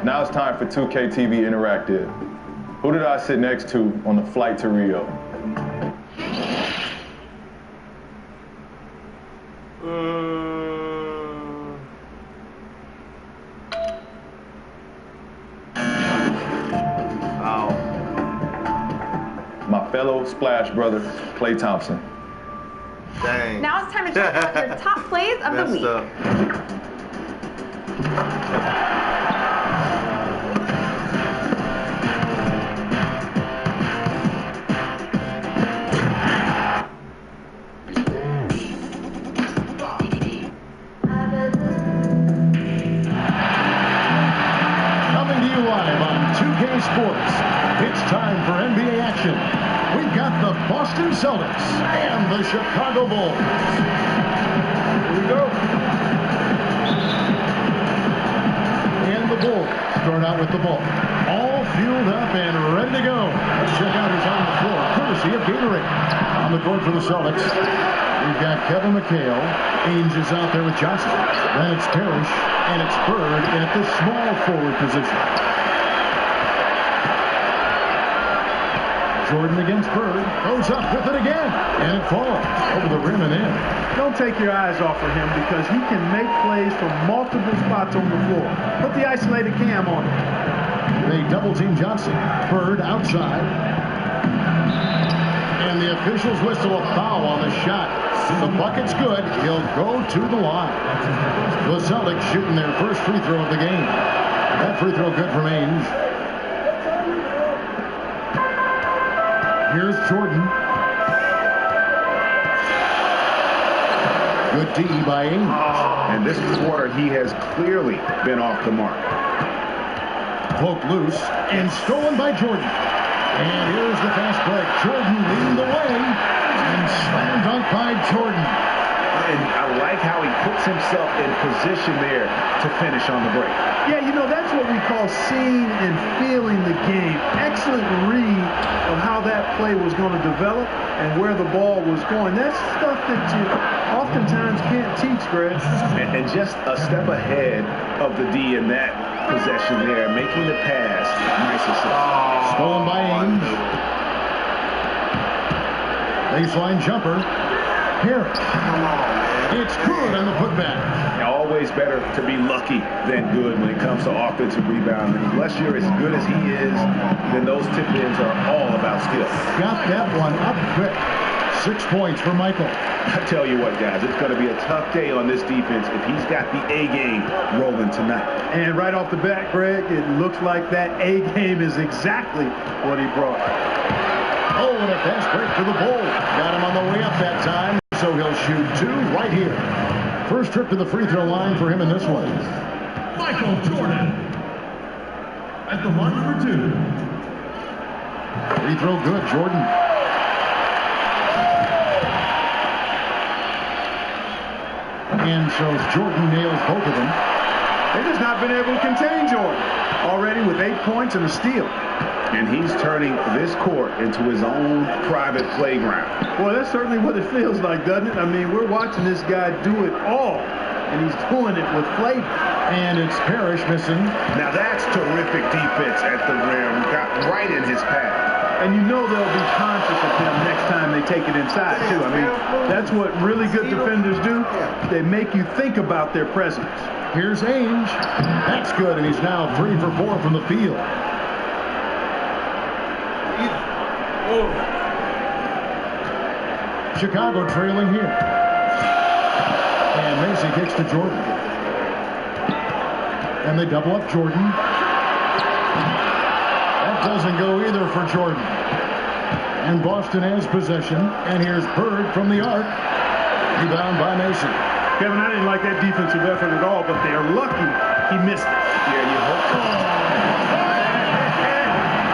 Now it's time for 2K TV Interactive. Who did I sit next to on the flight to Rio? My fellow Splash brother, Klay Thompson. Dang. Now it's time to check out your top plays of the week. Coming to you live on 2K Sports, it's time for NBA action. We've got the Boston Celtics and the Chicago Bulls. Here we go. And the Bulls start out with the ball. All fueled up and ready to go. Let's check out who's on the floor, courtesy of Gatorade. On the court for the Celtics, we've got Kevin McHale. Ainge is out there with Johnson. Then it's Parrish, and it's Bird at the small forward position. Jordan against Bird, goes up with it again, and it falls over the rim and in. Don't take your eyes off of him because he can make plays from multiple spots on the floor. Put the isolated cam on him. They double team Johnson. Bird outside. And the officials whistle a foul on the shot. The bucket's good. He'll go to the line. The Celtics shooting their first free throw of the game. That free throw good from Ainge. Here's Jordan. Good D by Ainge. And this quarter, he has clearly been off the mark. Poked loose and stolen by Jordan. And here's the fast break. Jordan leading the way and slam dunk by Jordan. And I like how he puts himself in position there to finish on the break. Yeah, you know, that's what we call seeing and feeling the game. Excellent read of how that play was going to develop and where the ball was going. That's stuff that you oftentimes can't teach, Greg. And just a step ahead of the D in that possession there, making the pass. Nice assist. Stolen by Ainge. Baseline jumper. Here. It's good on the putback. Always better to be lucky than good when it comes to offensive rebounding. Unless you're as good as he is, then those tip-ins are all about skill. Got that one up quick. 6 points for Michael. I tell you what, guys, it's going to be a tough day on this defense if he's got the A game rolling tonight. And right off the bat, Greg, it looks like that A game is exactly what he brought. Oh, and a fast break for the Bulls. Got him on the way up that time, so he'll shoot two right here. First trip to the free throw line for him in this one. Michael Jordan at the line for two. Free throw good, Jordan. And so Jordan nails both of them. They've just not been able to contain Jordan. Already with 8 points and a steal. And he's turning this court into his own private playground. Boy, that's certainly what it feels like, doesn't it? I mean, we're watching this guy do it all, and he's doing it with flavor. And it's Parrish missing. Now that's terrific defense at the rim. Got right in his path. And you know they'll be conscious of him next time they take it inside, too. I mean, that's what really good defenders do. They make you think about their presence. Here's Ainge. That's good, and he's now 3 for 4 from the field. Chicago trailing here. And Macy kicks to Jordan. And they double up Jordan. That doesn't go either for Jordan. And Boston has possession. And here's Bird from the arc. Rebound by Macy. Kevin, I didn't like that defensive effort at all, but they're lucky he missed it. Yeah, you hope so.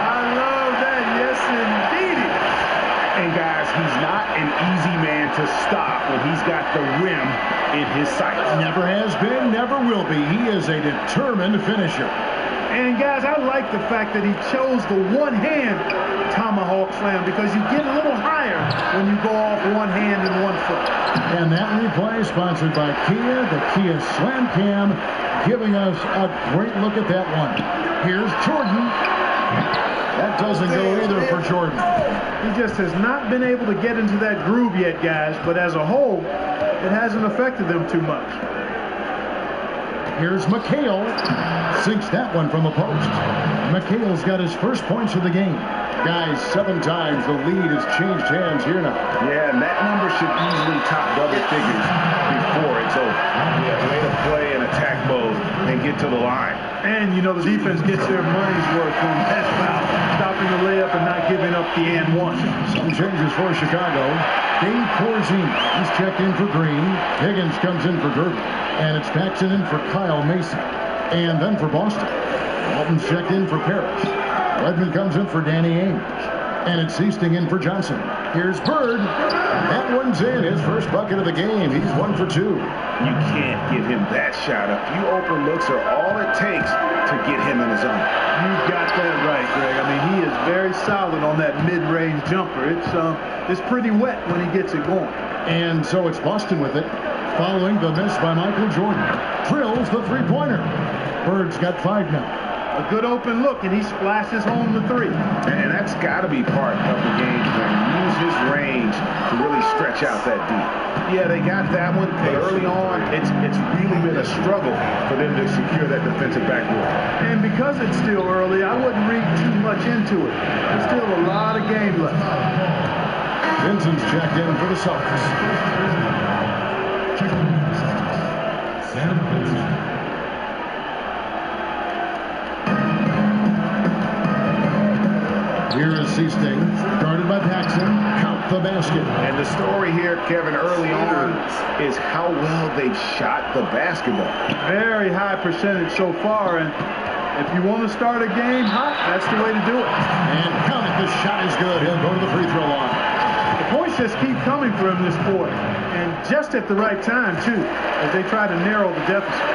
I love that. Yes, indeed. And guys, he's not an easy man to stop when he's got the rim in his sights. Never has been, never will be. He is a determined finisher. And guys, I like the fact that he chose the one-hand tomahawk slam because you get a little higher when you go off one hand and 1 foot. And that replay sponsored by Kia, the Kia Slam Cam, giving us a great look at that one. Here's Jordan. That doesn't go either for Jordan. He just has not been able to get into that groove yet, guys, but as a whole, it hasn't affected them too much. Here's McHale. Sinks that one from the post. McHale's got his first points of the game. Guys, 7 times the lead has changed hands here now. Yeah, and that number should easily top double figures before it's over. Yeah, way to play in attack mode and get to the line. And, you know, the defense gets their money's worth from that foul, stopping the layup and not giving up the and one. Some changes for Chicago. Dave Corzine, he's checked in for Green. Higgins comes in for Gerber. And it's Paxson in for Kyle Macy. And then for Boston, Walton's checked in for Parrish. Redmond comes in for Danny Ainge. And it's Easting in for Johnson. Here's Bird. That one's in. His first bucket of the game. He's 1 for 2. You can't give him that shot. A few open looks are all it takes to get him in his zone. You got that right, Greg. I mean, he is very solid on that mid-range jumper. It's pretty wet when he gets it going. And so it's Boston with it, following the miss by Michael Jordan. Drills the three-pointer. Bird's got 5 now. A good open look, and he splashes home the 3. And that's got to be part of the game plan. Use his range to really stretch out that deep. Yeah, they got that one, but early on, it's really been a struggle for them to secure that defensive backboard. And because it's still early, I wouldn't read too much into it. There's still a lot of game left. Vincent's checked in for the Celtics. Here is Easting, guarded by Paxson. Count the basket. And the story here, Kevin, early on is how well they've shot the basketball. Very high percentage so far, and if you want to start a game hot, that's the way to do it. And count it. This shot is good. He'll go to the free throw line. The points just keep coming for him this quarter, and just at the right time, too, as they try to narrow the deficit.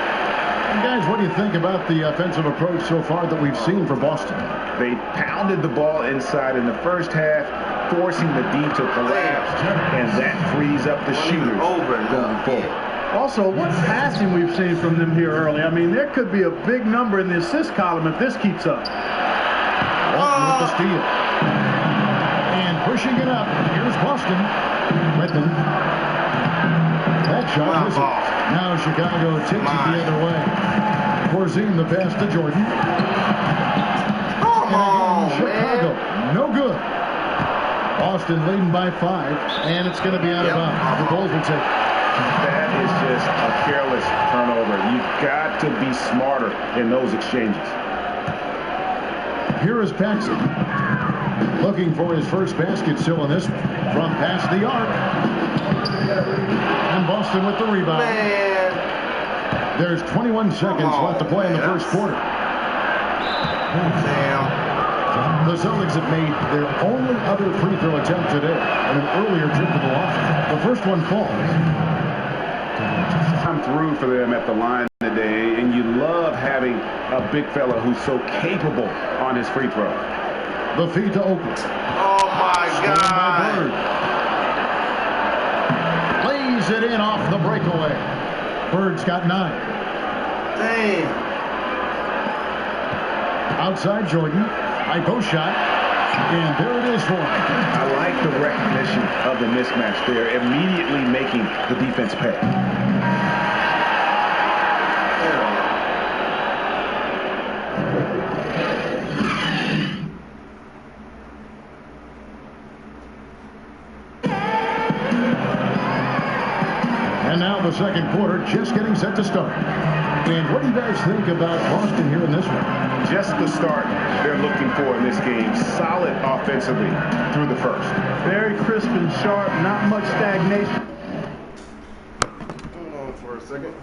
And guys, what do you think about the offensive approach so far that we've seen for Boston? They pounded the ball inside in the first half, forcing the D to collapse, and that frees up the shooters going forward. Also, what passing we've seen from them here early. I mean, there could be a big number in the assist column if this keeps up. Walton with the steal. And pushing it up. Here's Boston. Redmond. That shot misses. Now Chicago takes it the other way. Corzine the pass to Jordan. Come on, Chicago, man. no good. Boston leading by 5, and it's going to be out of bounds. The Bulls will take it. That is just a careless turnover. You've got to be smarter in those exchanges. Here is Paxson. Looking for his first basket still in this one. From past the arc. And Boston with the rebound. Man. There's 21 seconds left to play in the first quarter. Damn. The Celtics have made their only other free throw attempt today on an earlier trip to the line. The first one falls. Come through for them at the line that nowadays, and you love having a big fella who's so capable on his free throw. The feed to Oakland. Oh, my God. Lays it in off the breakaway. Bird's got 9. Damn. Outside Jordan. High post shot. And there it is for him. I like the recognition of the mismatch there, immediately making the defense pay. And now the second quarter just getting set to start. And what do you guys think about Boston here in this one? Just the start they're looking for in this game. Solid offensively through the first. Very crisp and sharp, not much stagnation. Hold on for a second.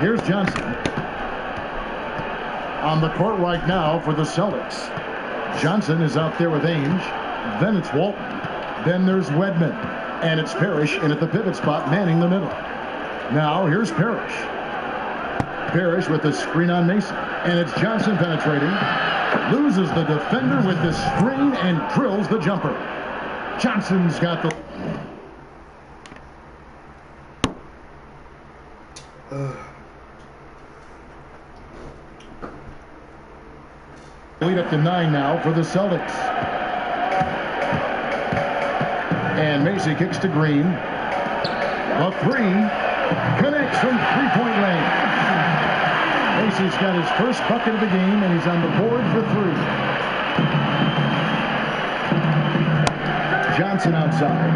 Here's Johnson on the court right now for the Celtics. Johnson is out there with Ainge. Then it's Walton. Then there's Wedman. And it's Parrish in at the pivot spot, manning the middle. Now here's Parrish. Parrish with the screen on Mason. And it's Johnson penetrating. Loses the defender with the screen and drills the jumper. Johnson's got the... lead up to 9 now for the Celtics. And Macy kicks to Green. A 3 connects from three-point range. Macy's got his first bucket of the game, and he's on the board for 3. Johnson outside.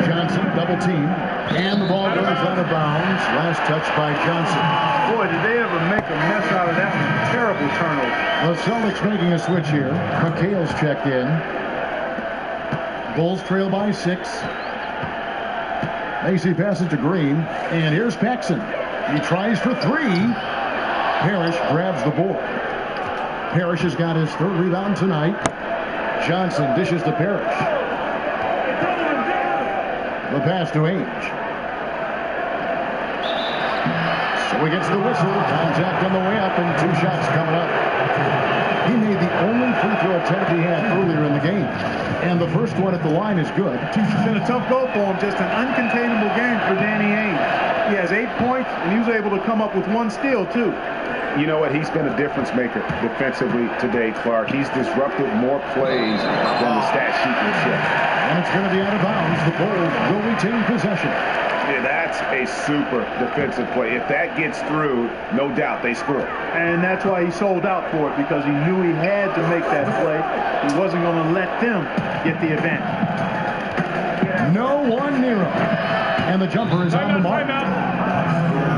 Johnson double team, and the ball goes out of bounds. Last touch by Johnson. Boy, did they ever make a mess out of that one. Terrible turnover. The Celtics making a switch here. McHale's checked in. Bulls trail by 6. Macy passes to Green, and here's Paxson. He tries for three. Parrish grabs the board. Parrish has got his third rebound tonight. Johnson dishes to Parrish. The pass to Ainge. So he gets the whistle. Contact on the way up, and 2 shots coming up. He made the only free throw attempt he had earlier in the game. And the first one at the line is good. It's been a tough go for him. Just an uncontainable game for Danny Ainge. He has 8 points, and he was able to come up with 1 steal, too. You know what? He's been a difference maker defensively today, Clark. He's disrupted more plays than the stat sheet would show. And it's going to be out of bounds. The Bulls will retain possession. Yeah, that's a super defensive play. If that gets through, no doubt they score. And that's why he sold out for it, because he knew he had to make that play. He wasn't going to let them get the advantage. No one near him. And the jumper is on the mark.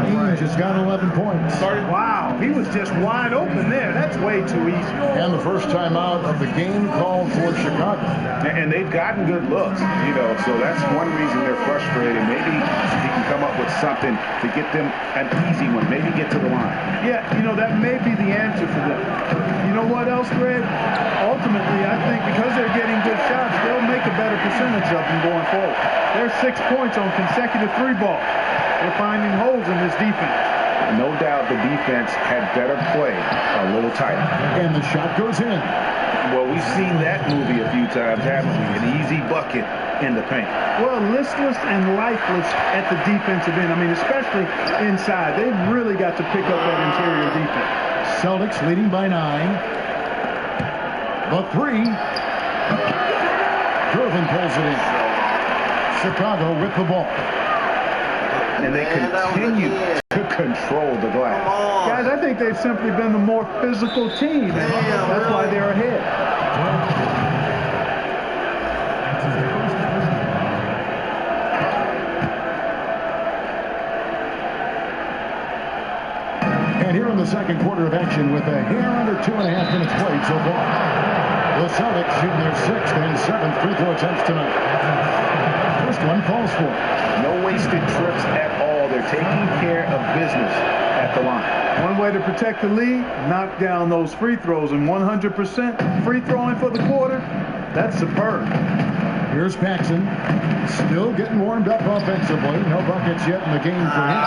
Ainge has got 11 points. Wow, he was just wide open there. That's way too easy. And the first time out of the game called for Chicago. And they've gotten good looks, so that's one reason they're frustrated. Maybe he can come up with something to get them an easy one, maybe get to the line. Yeah, that may be the answer for them. You know what else, Greg? Ultimately, I think because they're getting good shots, they'll make a better percentage of them going forward. There's 6 points on consecutive 3-ball. They're finding holes in this defense. No doubt the defense had better play a little tighter. And the shot goes in. Well, we've seen that movie a few times, haven't we? An easy bucket in the paint. Well, listless and lifeless at the defensive end. I mean, especially inside. They've really got to pick up that interior defense. Celtics leading by 9. The 3. Durbin pulls it in. Chicago with the ball. And they continue to control the glass. Guys, I think they've simply been the more physical team. That's why they're ahead. And here in the second quarter of action with a hair under 2.5 minutes played so far. The Celtics shooting their 6th and 7th free throw attempts tonight. First one falls for it. No wasted trips at all. They're taking care of business at the line. One way to protect the lead, knock down those free throws, and 100% free throwing for the quarter, that's superb. Here's Paxson, still getting warmed up offensively. No buckets yet in the game for him.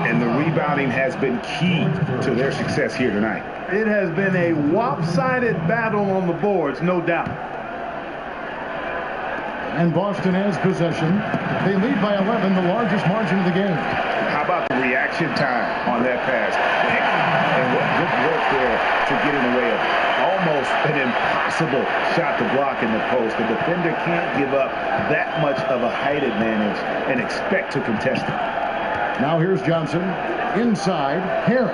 And the rebounding has been key to their success here tonight. It has been a lopsided battle on the boards, no doubt. And Boston has possession. They lead by 11, the largest margin of the game. How about the reaction time on that pass? And what good work there to get in the way of almost an impossible shot to block in the post. The defender can't give up that much of a height advantage and expect to contest it. Now here's Johnson. Inside, Harris.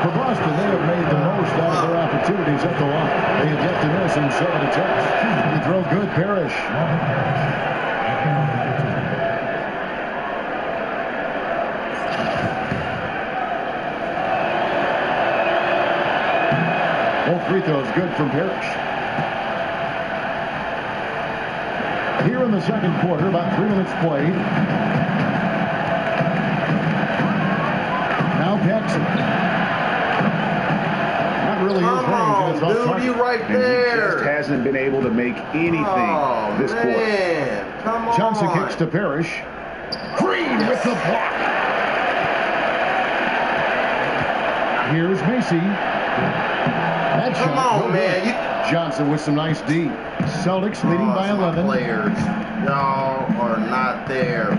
For Boston, they have made the most out of their opportunities at the line. They have yet to miss in 7 attempts. He throw good, Parrish. Both free throws good from Parrish. Here in the second quarter, about 3 minutes played. Now Paxson. Not really his range. It's off target. Right And there. he just hasn't been able to make anything this quarter. Come on. Johnson kicks to Parrish. Green with the block. Here's Macy. That Come shot, on, no man. good. Johnson with some nice D. Celtics leading by 11. Players, y'all are not there.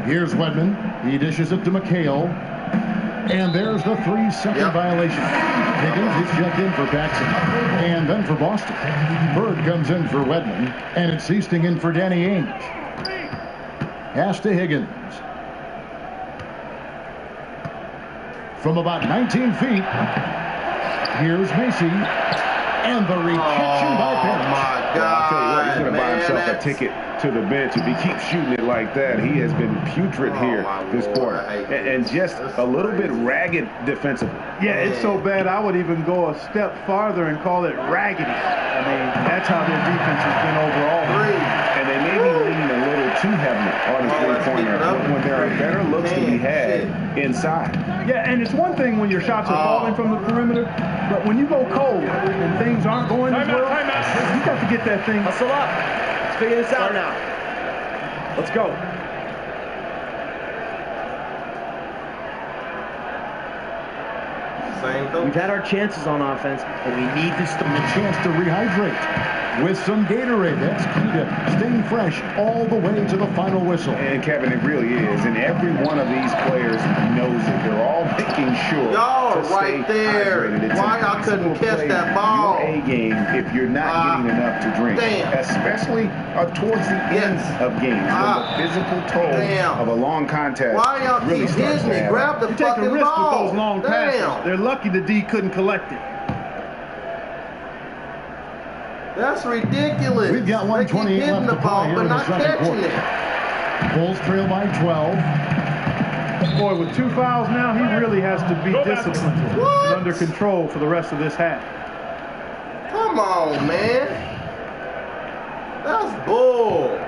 Here's Wedman. He dishes it to McHale. And there's the 3-second violation. Higgins gets checked in for Paxson. And then for Boston. Bird comes in for Wedman. And it's Easting in for Danny Ainge. Pass to Higgins. From about 19 feet, here's Macy. And the rejection by Parrish. Oh, my God. I'll tell you what, he's going to buy himself a that's- ticket to the bench. If he keeps shooting it like that, he has been putrid here this quarter. And just a little bit ragged defensively. Yeah, it's so bad I would even go a step farther and call it raggedy. I mean, that's how their defense has been overall. And they may be leaning a little too heavily on the three-pointer when there are better looks to be had inside. Yeah, and it's one thing when your shots are falling from the perimeter, but when you go cold and things aren't going as well, you got to get that thing. Hustle up. Let's figure this out now. Let's go. We've had our chances on offense, but we need to stop. A chance to rehydrate with some Gatorade. That's key to staying fresh all the way to the final whistle. And Kevin, it really is. And every one of these players knows it. They're all making sure. Y'all to right stay there. hydrated. It's Why y'all couldn't impossible to catch play that ball? your A game if you're not getting enough to drink. Especially towards the end of games. When the physical toll of a long contest Why y'all really keep starts hitting to me? add Grab up. the You take fucking a risk ball. with those long passes. They're lucky the D couldn't collect it. That's ridiculous. We've got They keep 1:28 hitting left the to ball, play here but in the not second catching quarter. it. Bulls trail by 12. Boy, with 2 fouls now, he really has to be disciplined and under control for the rest of this half. Come on, man. That's bull.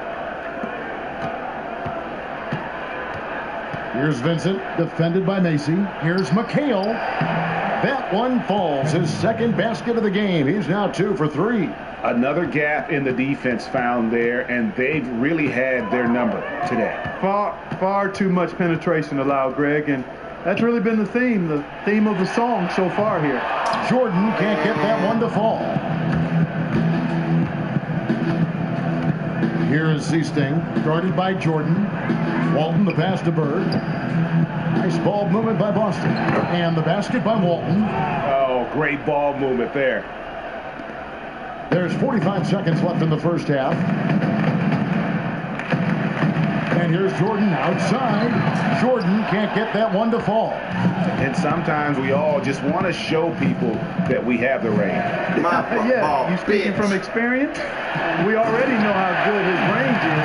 Here's Vincent, defended by Macy. Here's McHale. That one falls. His second basket of the game. He's now 2 for 3. Another gap in the defense found there, and they've really had their number today. Far too much penetration allowed, Greg, and that's really been the theme of the song so far here. Jordan can't get that one to fall. Here is Seasting, guarded by Jordan. Walton, the pass to Bird. Nice ball movement by Boston. And the basket by Walton. Oh, great ball movement there. There's 45 seconds left in the first half. And here's Jordan outside. Jordan can't get that one to fall. And sometimes we all just want to show people that we have the range. Yeah, you speaking from experience? We already know how good his range is.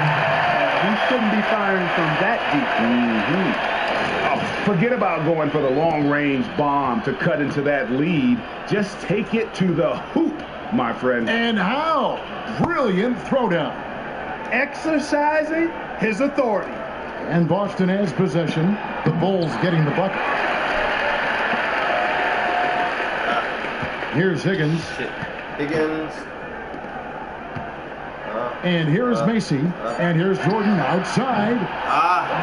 He shouldn't be firing from that deep. Forget about going for the long-range bomb to cut into that lead. Just take it to the hoop, my friend. And how? Brilliant throwdown. Exercising his authority. And Boston has possession. The Bulls getting the bucket. Here's Higgins. Higgins. And here's Macy. And here's Jordan outside.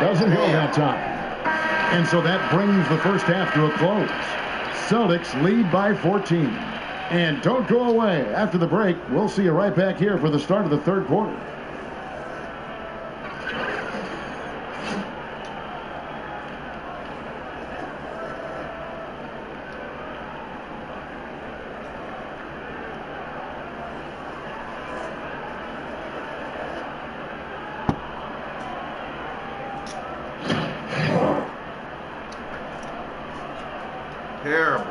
Doesn't go that time. And so that brings the first half to a close. Celtics lead by 14. And don't go away. After the break, we'll see you right back here for the start of the third quarter. Terrible.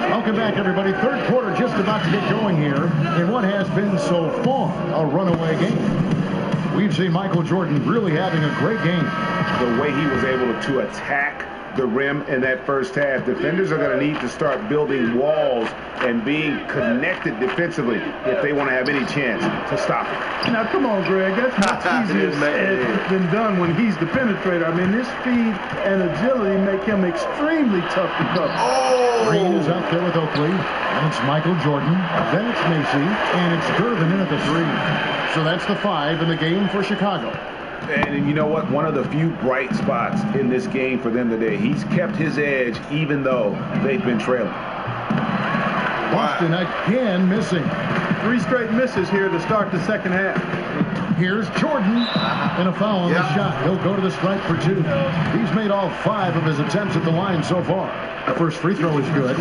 Welcome back, everybody. Third quarter just about to get going here in what has been so far a runaway game. We've seen Michael Jordan really having a great game. The way he was able to attack the rim in that first half. Defenders are going to need to start building walls and being connected defensively if they want to have any chance to stop it. Now, come on, Greg. That's much easier than done when he's the penetrator. I mean, his speed and agility make him extremely tough to cover. Green is out there with Oakley. And it's Michael Jordan. Then it's Macy. And it's Durbin in at the 3. So that's the 5 in the game for Chicago. And you know what? One of the few bright spots in this game for them today. He's kept his edge even though they've been trailing. Boston again missing. 3 straight misses here to start the second half. Here's Jordan. And a foul on the shot. He'll go to the strike for 2. He's made all 5 of his attempts at the line so far. The first free throw is good.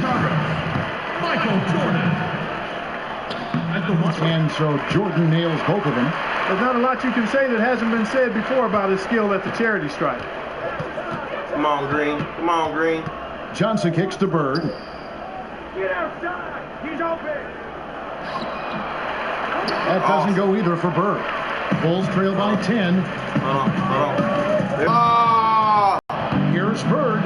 Michael Jordan. And so Jordan nails both of them. There's not a lot you can say that hasn't been said before about his skill at the charity stripe. Come on, Green. Come on, Green. Johnson kicks to Bird. Get outside. He's open. That doesn't go either for Bird. Bulls trail by 10. Here's Chris Bird,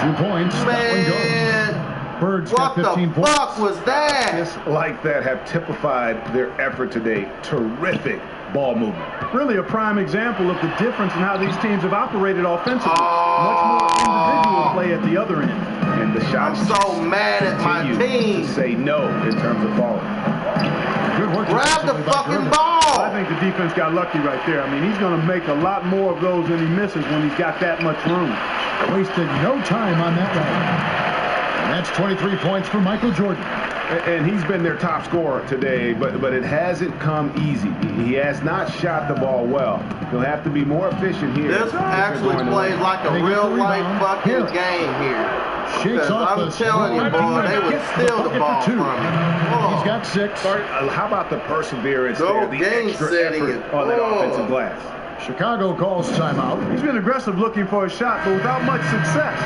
2 points. That one goes. Man, Bird's what got 15 the points. fuck was that? Just like that have typified their effort today. Terrific ball movement. Really a prime example of the difference in how these teams have operated offensively. Much more individual play at the other end. And the I'm shots so mad at my continue team. to say no in terms of balling. Good work Grab the defensively by fucking Durbin. ball. I think the defense got lucky right there. I mean, he's going to make a lot more of those than he misses when he's got that much room. Wasted no time on that one. And that's 23 points for Michael Jordan. And he's been their top scorer today, but it hasn't come easy. He has not shot the ball well. He'll have to be more efficient here. This actually plays like a real life fucking game here. Shakes off I'm the telling you, boy, they would steal the ball from him. He's got 6. How about the perseverance Go there, the game extra setting effort it. on that offensive glass? Chicago calls timeout. He's been aggressive looking for a shot, but without much success.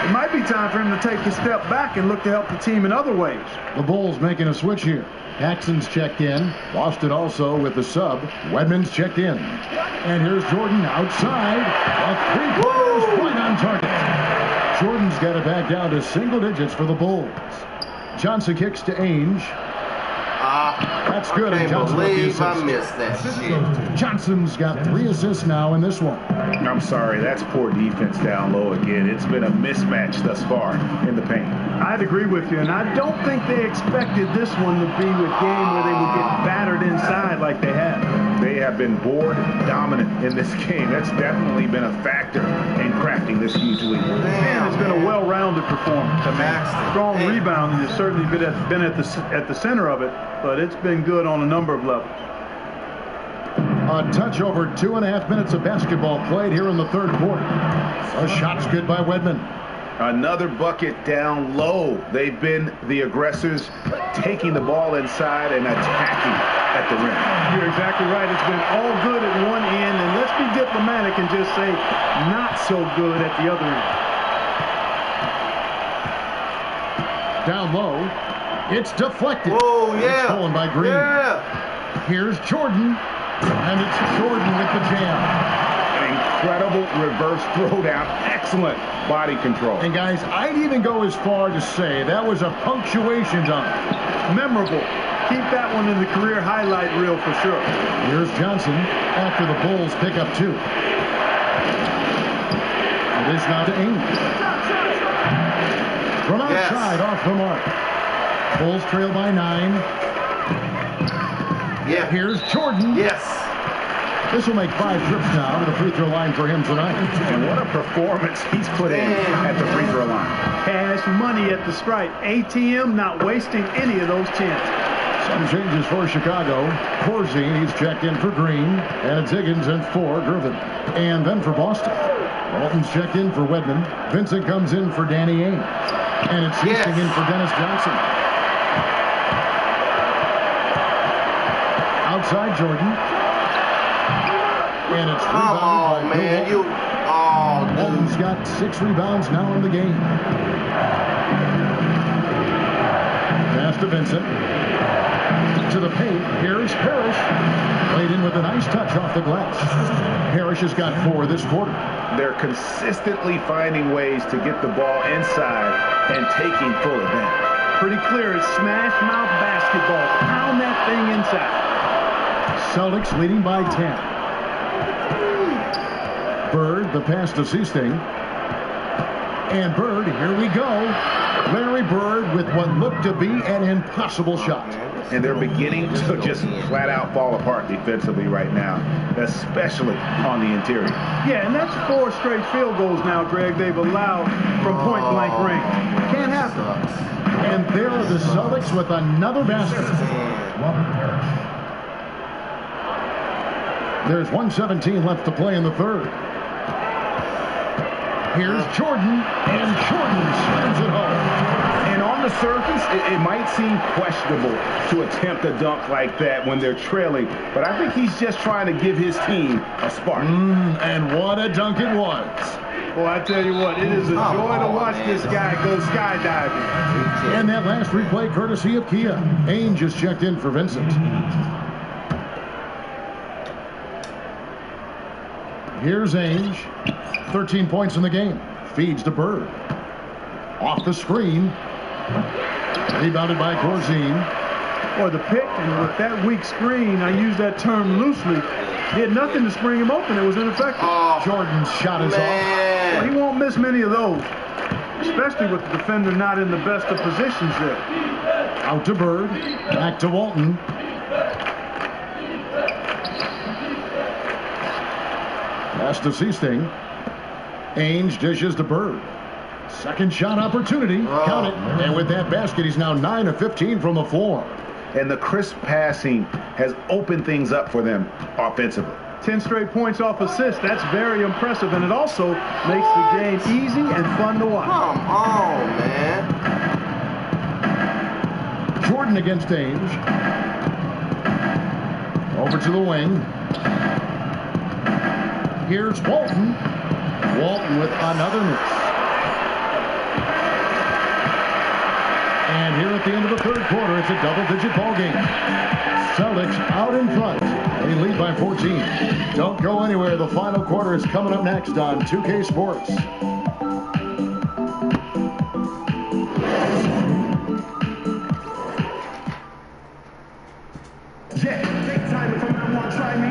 It might be time for him to take a step back and look to help the team in other ways. The Bulls making a switch here. Paxson's checked in. Boston also with the sub. Wedman's checked in. And here's Jordan outside. A three-pointers right on target. Jordan's got it back down to single digits for the Bulls. Johnson kicks to Ainge. That's good. I can't believe I Johnson missed that shit. Johnson's got 3 assists now in this one. I'm sorry, that's poor defense down low again. It's been a mismatch thus far in the paint. I'd agree with you, and I don't think they expected this one to be a game where they would get battered inside like they have. They have been board dominant in this game. That's definitely been a factor in crafting this huge lead. And it's been a well-rounded performance. I mean, strong rebounding has certainly been at the center of it, but it's been good on a number of levels. A touch over 2.5 minutes of basketball played here in the third quarter. A shot's good by Wedman. Another bucket down low. They've been the aggressors, taking the ball inside and attacking at the rim. You're exactly right. It's been all good at one end, and let's be diplomatic and just say not so good at the other end. Down low. It's deflected. Oh, yeah. It's stolen by Green. Yeah. Here's Jordan. And it's Jordan with the jam. An incredible reverse throwdown. Excellent body control. And guys, I'd even go as far to say that was a punctuation dunk. Memorable. Keep that one in the career highlight reel for sure. Here's Johnson after the Bulls pick up 2. It is now to Ainge. From outside, off the mark. Bulls trail by 9. Yeah. Here's Jordan. Yes. This will make 5 trips now to the free throw line for him tonight. And what a performance he's put in at the free throw line. Cash money at the stripe. ATM not wasting any of those chances. Some changes for Chicago. Corzine, he's checked in for Green. And it's Higgins and for Gervin. And then for Boston, Walton's checked in for Wedman. Vincent comes in for Danny Ainge. And it's Houston in for Dennis Johnson. Outside Jordan. And it's rebounded by man. Bill Walton. Walton's got 6 rebounds now in the game. Pass to Vincent. To the paint. Here's Parrish. Played in with a nice touch off the glass. Parrish has got 4 this quarter. They're consistently finding ways to get the ball inside and taking full advantage. Pretty clear. It's smash mouth basketball. Pound that thing inside. Celtics leading by 10. Bird, the pass to Seasting. And Bird, here we go. Larry Bird with what looked to be an impossible shot. And they're beginning to just flat out fall apart defensively right now, especially on the interior. Yeah, and that's 4 straight field goals now, Greg, they've allowed from point-blank range. Can't happen. And there are the Celtics with another basket. There's 1:17 left to play in the third. Here's Jordan, and Jordan slams it home. And on the surface, it might seem questionable to attempt a dunk like that when they're trailing, but I think he's just trying to give his team a spark. And what a dunk it was. Well, I tell you what, it is a joy to watch this guy go skydiving. And that last replay courtesy of Kia. Ainge just checked in for Vincent. Here's Ainge. 13 points in the game. Feeds to Bird. Off the screen. Rebounded by Corzine. Boy, the pick, and with that weak screen, I use that term loosely. He had nothing to spring him open. It was ineffective. Jordan's shot is off. Well, he won't miss many of those, especially with the defender not in the best of positions there. Out to Bird. Back to Walton. Pass to Seasting. Ainge dishes to Bird. Second shot opportunity. Count it. And with that basket, he's now 9 of 15 from the floor. And the crisp passing has opened things up for them offensively. 10 straight points off assists. That's very impressive, and it also makes the game easy and fun to watch. Come on, man. Jordan against Ainge. Over to the wing. Here's Walton. Walton with another miss. And here at the end of the third quarter, it's a double-digit ball game. Celtics out in front. They lead by 14. Don't go anywhere. The final quarter is coming up next on 2K Sports.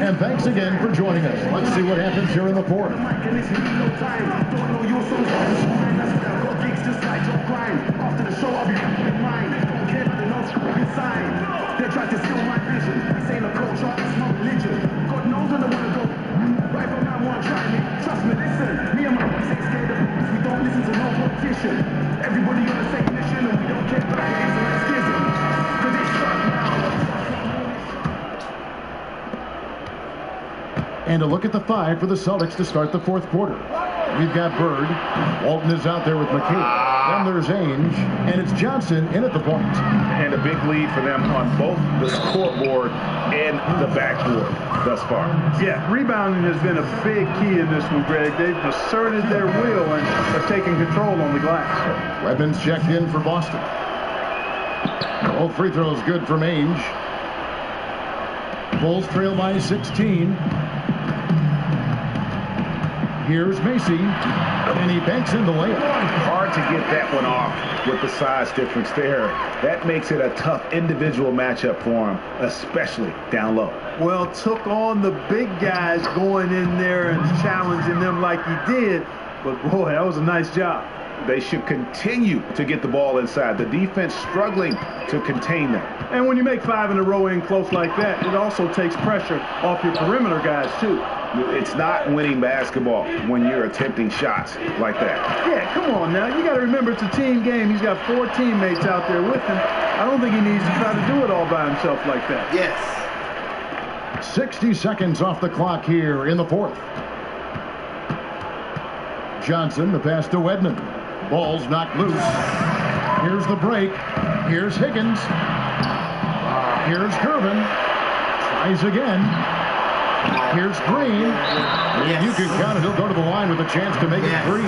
And thanks again for joining us. Let's see what happens here in the fourth. After the show, I'll be back with mine. Don't care about the notes, inside. They try to steal my vision. This ain't a culture, it's my religion. God knows I don't want to go. Right from now on, try me. Trust me, listen. Me and my boys ain't scared of it. We don't listen to no politician. Everybody on the same mission, and we don't care about it. It's a schism. Cause it's shut now. And a look at the five for the Celtics to start the fourth quarter. We've got Bird. Walton is out there with McKay. Then there's Ainge, and it's Johnson in at the point. And a big lead for them on both the scoreboard and the backboard thus far. Yeah, rebounding has been a big key in this one, Greg. They've asserted their will and have taken control on the glass. Redmond's checked in for Boston. Both free throws good from Ainge. Bulls trail by 16. Here's Macy, and he banks in the layup. Hard to get that one off with the size difference there. That makes it a tough individual matchup for him, especially down low. Well, took on the big guys going in there and challenging them like he did, but boy, that was a nice job. They should continue to get the ball inside. The defense struggling to contain them. And when you make 5 in a row in close like that, it also takes pressure off your perimeter guys, too. It's not winning basketball when you're attempting shots like that. Yeah, come on now. You got to remember it's a team game. He's got 4 teammates out there with him. I don't think he needs to try to do it all by himself like that. Yes. 60 seconds off the clock here in the fourth. Johnson, the pass to Wedman. Ball's knocked loose. Here's the break. Here's Higgins. Here's Gervin. Tries again. Here's Green. And you can count it. He'll go to the line with a chance to make it 3.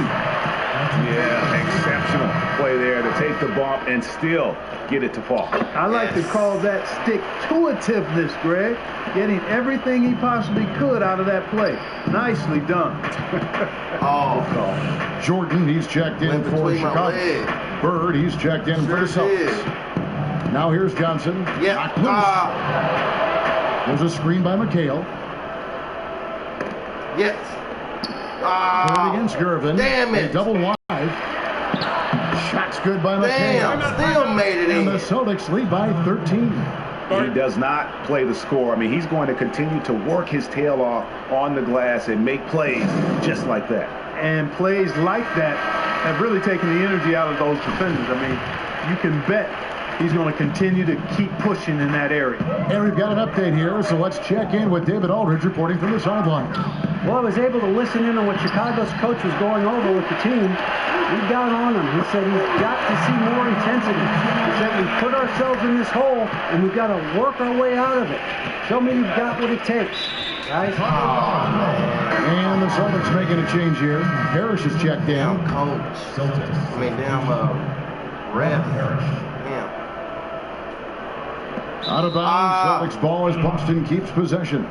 Yeah, exceptional play there to take the bump and still get it to fall. I like to call that stick-to-itiveness, Greg. Getting everything he possibly could out of that play. Nicely done. Jordan, he's checked in for Chicago. Bird, he's checked in for the Celtics. Now here's Johnson. Knocked loose. There's a screen by McHale. Yes. Bird against Gervin. Damn it. A double wide. Shot's good by McHale. Damn, still made it in. And the Celtics lead by 13. He does not play the score. I mean, he's going to continue to work his tail off on the glass and make plays just like that. And plays like that have really taken the energy out of those defenders. I mean, you can bet he's going to continue to keep pushing in that area. And we've got an update here, so let's check in with David Aldridge reporting from the sideline. Well, I was able to listen in on what Chicago's coach was going over with the team. We got on him. He said we've got to see more intensity. He said we put ourselves in this hole, and we've got to work our way out of it. Show me you've got what it takes, guys. And the Celtics making a change here. Harris is checked in. Damn coach. I mean, damn ref. Damn. Out of bounds. Celtics ball as Boston keeps possession.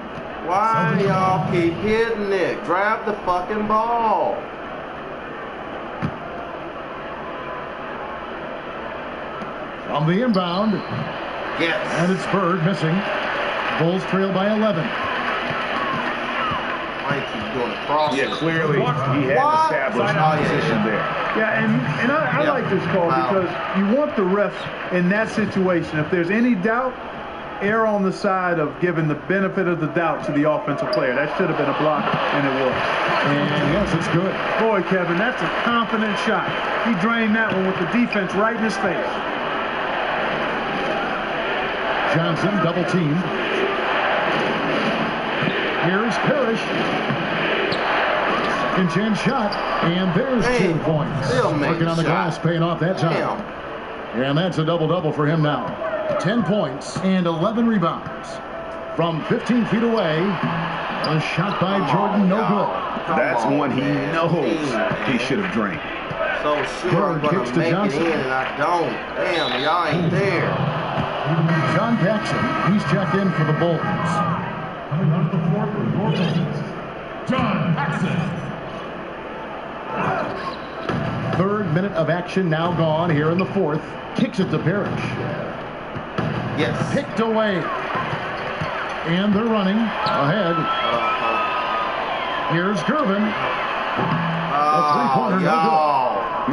Why y'all keep hitting it? Grab the fucking ball. On the inbound. Yes. And it's Bird missing. Bulls trail by 11. Mike keeps doing a cross. Yeah, clearly he had established position there. Yeah, and I like this call because you want the refs in that situation. If there's any doubt, err on the side of giving the benefit of the doubt to the offensive player. That should have been a block, and it was. And yes, it's good. Boy, Kevin, that's a confident shot. He drained that one with the defense right in his face. Johnson double teamed. Here's Parrish. Second chance shot, and there's 2 points. Working on the glass, paying off that time. And that's a double-double for him now. 10 points and 11 rebounds. From 15 feet away, a shot by Jordan, no good. That's one he knows he should have drained. So sure I'm going to make Johnson. it in, and I don't. Damn, y'all ain't there. John Paxson, he's checked in for the Bulls. Coming out of the floor for your Bulls, John Paxson. Third minute of action now gone here in the fourth. Kicks it to Parrish. Yes. Picked away. And they're running ahead. Here's Gervin. A three-pointer, no good.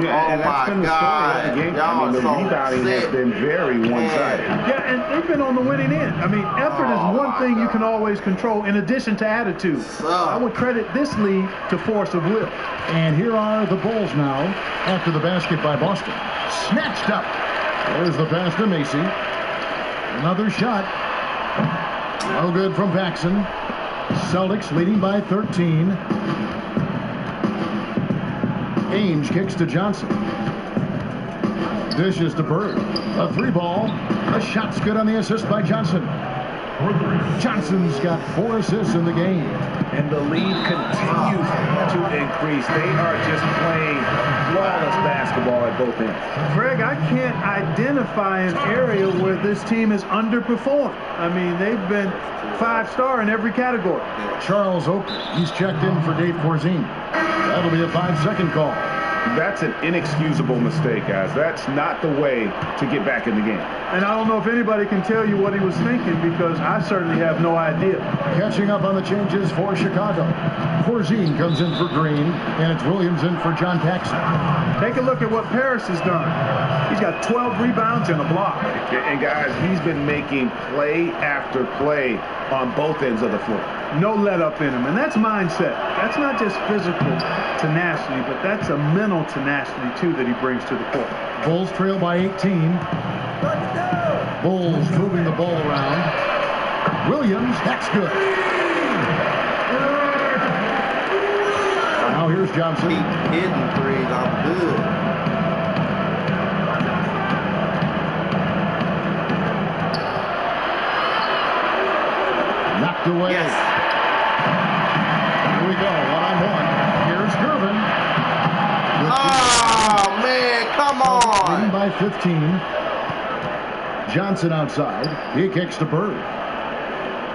Yeah, and that's been the story of the game. I mean, the rebounding has been very one-sided. Yeah, and they've been on the winning end. I mean, effort is one thing you can always control in addition to attitude. I would credit this lead to force of will. And here are the Bulls now after the basket by Boston. Snatched up. There's the pass to Macy. Another shot. No good from Paxson. Celtics leading by 13. Ainge kicks to Johnson. Dishes to Bird. A 3-ball. A shot's good on the assist by Johnson. Johnson's got 4 assists in the game. And the lead continues to increase. They are just playing flawless basketball at both ends. Greg, I can't identify an area where this team has underperformed. I mean, they've been 5-star in every category. Charles Oakley, he's checked in for Dave Corzine. That'll be a 5-second call. That's an inexcusable mistake, guys. That's not the way to get back in the game. And I don't know if anybody can tell you what he was thinking because I certainly have no idea. Catching up on the changes for Chicago. Corzine comes in for Green, and it's Williams in for John Paxson. Take a look at what Parrish has done. He's got 12 rebounds and a block. And guys, he's been making play after play on both ends of the floor. No let up in him, and that's mindset. That's not just physical tenacity, but that's a mental tenacity too that he brings to the court. Bulls trail by 18. Bulls moving the ball around. Williams, that's good. Now here's Johnson. Hidden threes, I'm good. Knocked away. Yes. Here we go, 1-on-1. Here's Gervin. Oh, man, come on. Leading by 15. Johnson outside. He kicks to Bird.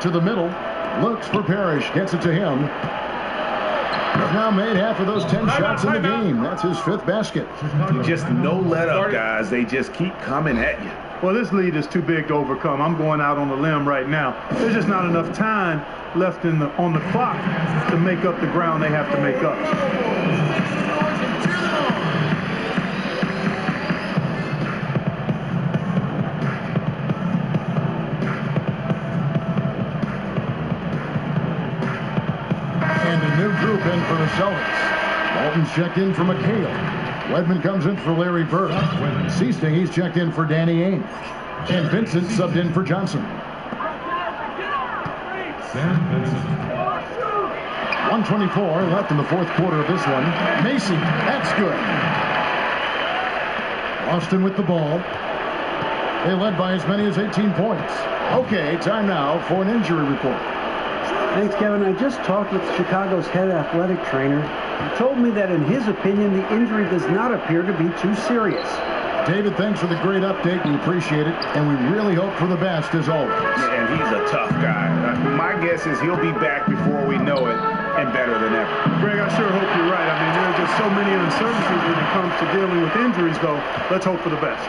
To the middle. Looks for Parrish. Gets it to him. He's now made half of those 10 shots in the game. That's his 5th basket. Just no let up, guys. They just keep coming at you. Well, this lead is too big to overcome. I'm going out on the limb right now. There's just not enough time left on the clock to make up the ground they have to make up. And a new group in for the Celtics. Walton's checked in for McHale. Wedman comes in for Larry Bird. Seasting, he's checked in for Danny Ainge. And Vincent subbed in for Johnson. Sam Vincent. 124 left in the fourth quarter of this one. Macy, that's good. Austin with the ball. They led by as many as 18 points. Okay, time now for an injury report. Thanks, Kevin. I just talked with Chicago's head athletic trainer. He told me that in his opinion, the injury does not appear to be too serious. David, thanks for the great update. We appreciate it, and we really hope for the best as always. And he's a tough guy. My guess is he'll be back before we know it and better than ever. Greg, I sure hope you're right. I mean, there are just so many uncertainties when it comes to dealing with injuries, though. Let's hope for the best.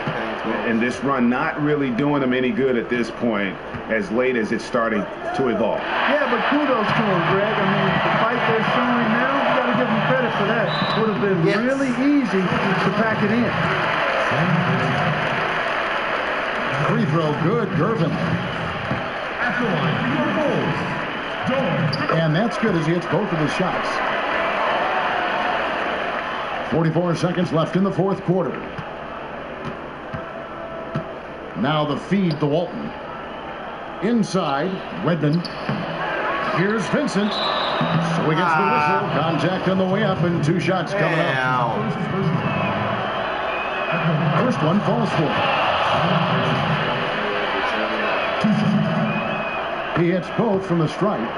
And this run not really doing them any good at this point, as late as it's starting to evolve. Yeah, but kudos to him, Greg. I mean, the fight they're showing now, you got to give them credit for that. Would have been really easy to pack it in. Free throw, good, Gervin. At the line for your Bulls, Jordan. And that's good as he hits both of his shots. 44 seconds left in the fourth quarter. Now the feed to Walton. Inside, Redmond. Here's Vincent. So he gets the whistle. Contact on the way up and 2 shots coming up. First one falls for him. He hits both from the stripe.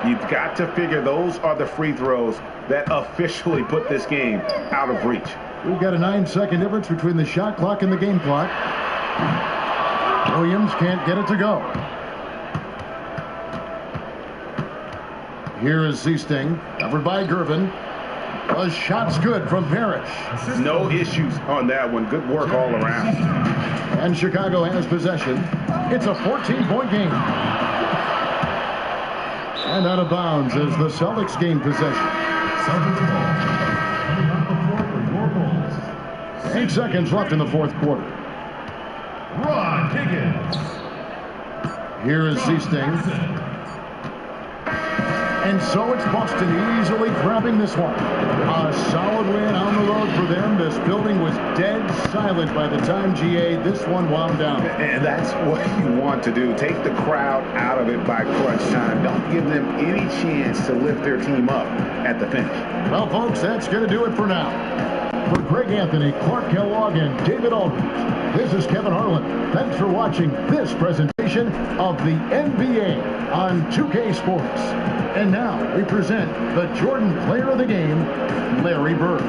You've got to figure those are the free throws that officially put this game out of reach. We've got a 9-second difference between the shot clock and the game clock. Williams can't get it to go. Here is Seasting, covered by Gervin. A shot's good from Parrish. No issues on that one. Good work all around. And Chicago has possession. It's a 14-point game. And out of bounds is the Celtics gain possession. Celtics ball. Coming off the floor for your Bulls. 8 seconds left in the fourth quarter. Rod Higgins. Here is Seasting. And so it's Boston easily grabbing this one. A solid win on the road for them. This building was dead silent by the time GA this one wound down. And that's what you want to do. Take the crowd out of it by crunch time. Don't give them any chance to lift their team up at the finish. Well, folks, that's going to do it for now. For Greg Anthony, Clark Kellogg, and David Aldridge, this is Kevin Harlan. Thanks for watching this presentation of the NBA on 2K Sports. And now we present the Jordan Player of the Game, Larry Bird.